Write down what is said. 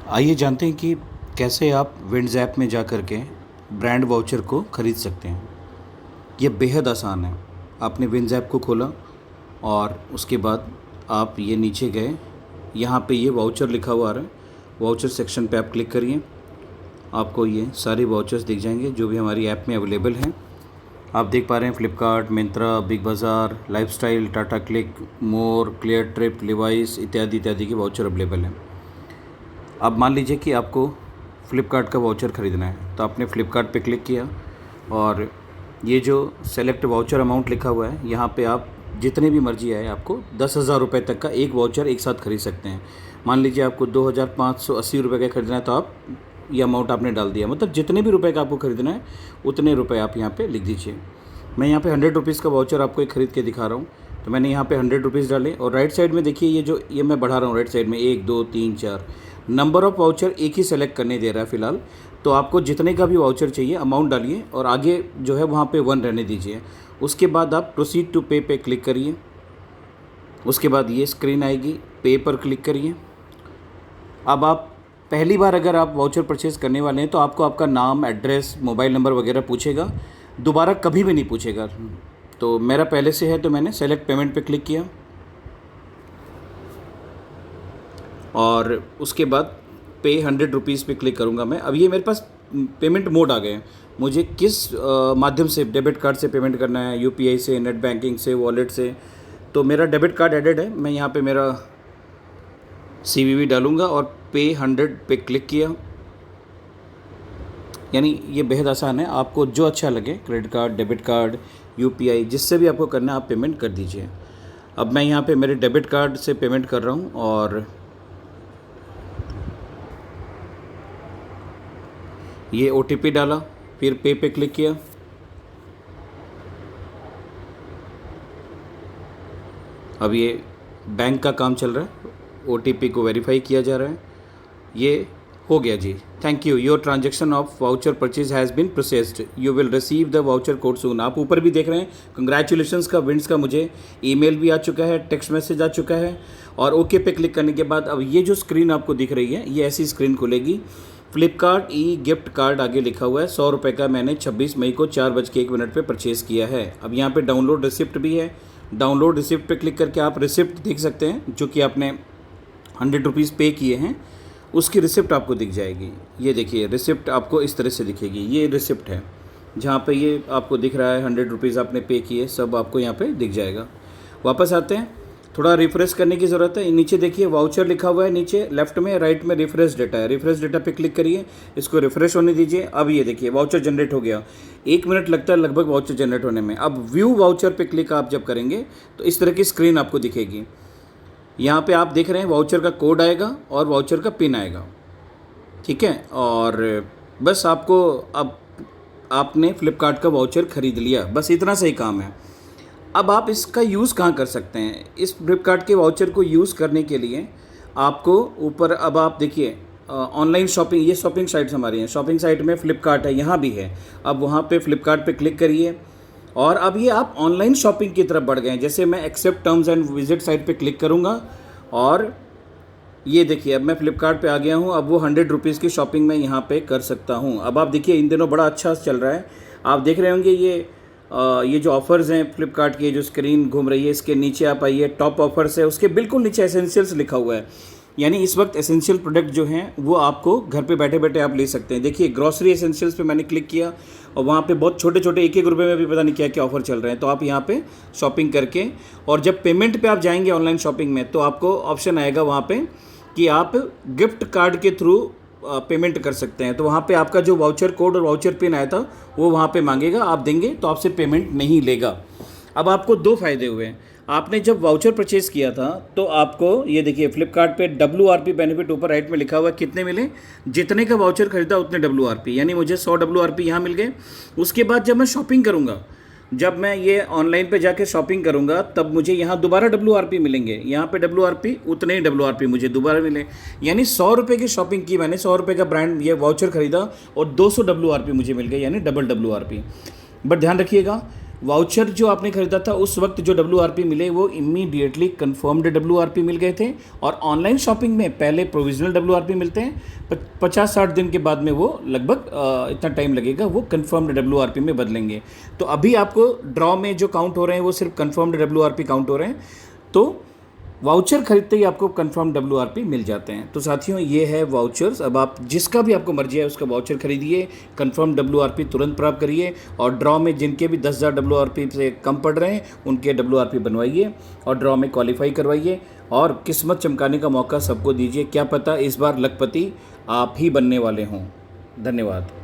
आइए जानते हैं कि कैसे आप विंड्स ऐप में जा कर के ब्रांड वाउचर को ख़रीद सकते हैं। ये बेहद आसान है। आपने विंड्स ऐप को खोला और उसके बाद आप ये नीचे गए, यहाँ पे ये वाउचर लिखा हुआ आ रहा है। वाउचर सेक्शन पे आप क्लिक करिए, आपको ये सारे वाउचर्स दिख जाएंगे जो भी हमारी ऐप में अवेलेबल हैं। आप देख पा रहे हैं फ्लिपकार्ट, मिंत्रा, बिग बाज़ार, लाइफस्टाइल, टाटा क्लिक, मोर, क्लियर ट्रिप, लिवाइस इत्यादि इत्यादि के वाउचर अवेलेबल हैं। अब मान लीजिए कि आपको फ़्लिपकार्ट का वाउचर ख़रीदना है, तो आपने फ़्लिपकार्ट पे क्लिक किया और ये जो सेलेक्ट वाउचर अमाउंट लिखा हुआ है, यहाँ पे आप जितने भी मर्जी आए आपको 10,000 रुपये तक का एक वाउचर एक साथ ख़रीद सकते हैं। मान लीजिए आपको 2,580 रुपये का ख़रीदना है, तो आप ये अमाउंट आपने डाल दिया, मतलब जितने भी रुपए का आपको ख़रीदना है उतने रुपए आप यहाँ पे लिख दीजिए। मैं यहाँ पे 100 रुपीज़ का वाउचर आपको एक ख़रीद के दिखा रहा हूँ, तो मैंने यहाँ पे 100 रुपीज़ डाले और राइट साइड में देखिए ये मैं बढ़ा रहा हूँ। राइट साइड में 1 2 3 4 नंबर ऑफ़ वाउचर एक ही सेलेक्ट करने दे रहा है फ़िलहाल। तो आपको जितने का भी वाउचर चाहिए अमाउंट डालिए और आगे जो है वहाँ पे 1 रहने दीजिए। उसके बाद आप प्रोसीड टू पे पे क्लिक करिए। उसके बाद ये स्क्रीन आएगी, पे पर क्लिक करिए। अब आप पहली बार अगर आप वाउचर परचेज़ करने वाले हैं तो आपको आपका नाम, एड्रेस, मोबाइल नंबर वगैरह पूछेगा, दोबारा कभी भी नहीं पूछेगा। तो मेरा पहले से है तो मैंने सेलेक्ट पेमेंट पे क्लिक किया और उसके बाद पे 100 रुपीज़ पे क्लिक करूँगा मैं। अब ये मेरे पास पेमेंट मोड आ गए हैं, मुझे किस माध्यम से, डेबिट कार्ड से पेमेंट करना है, यूपीआई से, नेट बैंकिंग से, वॉलेट से। तो मेरा डेबिट कार्ड एडेड है, मैं यहाँ पे मेरा सीवीवी डालूँगा और पे 100 पे क्लिक किया। यानी ये बेहद आसान है, आपको जो अच्छा लगे, credit card, debit card, UPI, जिससे भी आपको करना है आप पेमेंट कर दीजिए। अब मैं यहाँ पे मेरे डेबिट कार्ड से पेमेंट कर रहा हूँ और ये ओटीपी डाला, फिर पे पे क्लिक किया। अब ये बैंक का काम चल रहा है, ओटीपी को वेरीफाई किया जा रहा है। ये हो गया जी, thank you, your transaction of voucher purchase has been processed, you will receive the voucher code soon. आप ऊपर भी देख रहे हैं, कंग्रेचुलेशंस का विंड्स का मुझे ईमेल भी आ चुका है, टेक्स्ट मैसेज आ चुका है। और ओके पे क्लिक करने के बाद अब ये जो स्क्रीन आपको दिख रही है, ये ऐसी स्क्रीन खुलेगी। फ्लिपकार्ट ई गिफ्ट कार्ड आगे लिखा हुआ है, 100 रुपये का मैंने 26 मई को 4:01 पे परचेज़ किया है। अब यहाँ पे डाउनलोड रिसिप्ट भी है, डाउनलोड रिसिप्ट पे क्लिक करके आप रिसिप्ट देख सकते हैं जो कि आपने 100 रुपीज़ पे किए हैं, उसकी रिसिप्ट आपको दिख जाएगी। ये देखिए रिसिप्ट आपको इस तरह से दिखेगी, ये रिसिप्ट है जहाँ पे ये आपको दिख रहा है 100 रुपीज़ आपने पे किए, सब आपको यहाँ पे दिख जाएगा। वापस आते हैं, थोड़ा रिफ्रेश करने की ज़रूरत है। नीचे देखिए वाउचर लिखा हुआ है, नीचे लेफ्ट में, राइट में रिफ्रेश डेटा है, रिफ्रेश डेटा पे क्लिक करिए, इसको रिफ्रेश होने दीजिए। अब ये देखिए वाउचर जनरेट हो गया, 1 मिनट लगता है लगभग वाउचर जनरेट होने में। अब व्यू वाउचर पे क्लिक आप जब करेंगे तो इस तरह की स्क्रीन आपको दिखेगी। यहाँ पे आप देख रहे हैं वाउचर का कोड आएगा और वाउचर का पिन आएगा, ठीक है। और बस आपको, अब आपने फ्लिपकार्ट का वाउचर ख़रीद लिया, बस इतना सही काम है। अब आप इसका यूज़ कहाँ कर सकते हैं? इस फ्लिपकार्ट के वाउचर को यूज़ करने के लिए आपको ऊपर, अब आप देखिए ऑनलाइन शॉपिंग, ये शॉपिंग साइट्स हमारी हैं, शॉपिंग साइट में फ़्लिपकार्ट है, यहाँ भी है। अब वहाँ पे फ़्लिपकार्ट पे क्लिक करिए और अब ये आप ऑनलाइन शॉपिंग की तरफ बढ़ गए हैं। जैसे मैं accept terms and visit site पे क्लिक करूँगा और ये देखिए अब मैं फ़्लिपकार्ट पे आ गया हूँ। अब वो 100 रुपीज़ की शॉपिंग मैं यहाँ पे कर सकता हूँ। अब आप देखिए इन दिनों बड़ा अच्छा चल रहा है, आप देख रहे होंगे ये जो ऑफ़र्स हैं फ्लिपकार्ट की, जो स्क्रीन घूम रही है, इसके नीचे आप आइए, टॉप ऑफ़र्स है, उसके बिल्कुल नीचे एसेंशियल्स लिखा हुआ है। यानी इस वक्त एसेंशियल प्रोडक्ट जो हैं वो आपको घर पे बैठे बैठे आप ले सकते हैं। देखिए ग्रॉसरी एसेंशियल्स पे मैंने क्लिक किया और वहाँ पे बहुत छोटे छोटे 1-1 रुपये में भी पता नहीं क्या क्या ऑफ़र चल रहे हैं। तो आप यहाँ पे शॉपिंग करके, और जब पेमेंट पे आप जाएंगे ऑनलाइन शॉपिंग में, तो आपको ऑप्शन आएगा वहाँ पे कि आप गिफ्ट कार्ड के थ्रू पेमेंट कर सकते हैं। तो वहाँ पे आपका जो वाउचर कोड और वाउचर पिन आया था वो वहाँ पे मांगेगा, आप देंगे तो आपसे पेमेंट नहीं लेगा। अब आपको 2 फ़ायदे हुए। आपने जब वाउचर परचेज़ किया था तो आपको ये देखिए फ्लिपकार्ट पे WRP बेनिफिट ऊपर राइट में लिखा हुआ है, कितने मिले, जितने का वाउचर खरीदा उतने WRP, यानी मुझे 100 WRP यहाँ मिल गए। उसके बाद जब मैं शॉपिंग करूँगा, जब मैं ये ऑनलाइन पे जाके शॉपिंग करूँगा, तब मुझे यहाँ दोबारा WRP मिलेंगे, यहाँ पे WRP, उतने ही WRP मुझे दोबारा मिले। यानी 100 रुपये की शॉपिंग की मैंने, 100 रुपये का ब्रांड ये वाउचर ख़रीदा और 200 WRP मुझे मिल गए, यानी डबल WRP। बट ध्यान रखिएगा, वाउचर जो आपने खरीदा था उस वक्त जो WRP मिले वो इमीडिएटली कंफर्म्ड WRP मिल गए थे, और ऑनलाइन शॉपिंग में पहले प्रोविजनल WRP मिलते हैं, 50-60 दिन के बाद में वो लगभग इतना टाइम लगेगा, वो कंफर्म्ड WRP में बदलेंगे। तो अभी आपको ड्रॉ में जो काउंट हो रहे हैं वो सिर्फ कंफर्म्ड WRP काउंट हो रहे हैं, तो वाउचर खरीदते ही आपको कंफर्म WRP मिल जाते हैं। तो साथियों ये है वाउचर्स। अब आप जिसका भी आपको मर्जी है उसका वाउचर खरीदिए, कंफर्म WRP तुरंत प्राप्त करिए, और ड्रॉ में जिनके भी 10,000 WRP से कम पड़ रहे हैं उनके WRP बनवाइए और ड्रॉ में क्वालिफाई करवाइए, और किस्मत चमकाने का मौका सबको दीजिए। क्या पता इस बार लखपति आप ही बनने वाले हों। धन्यवाद।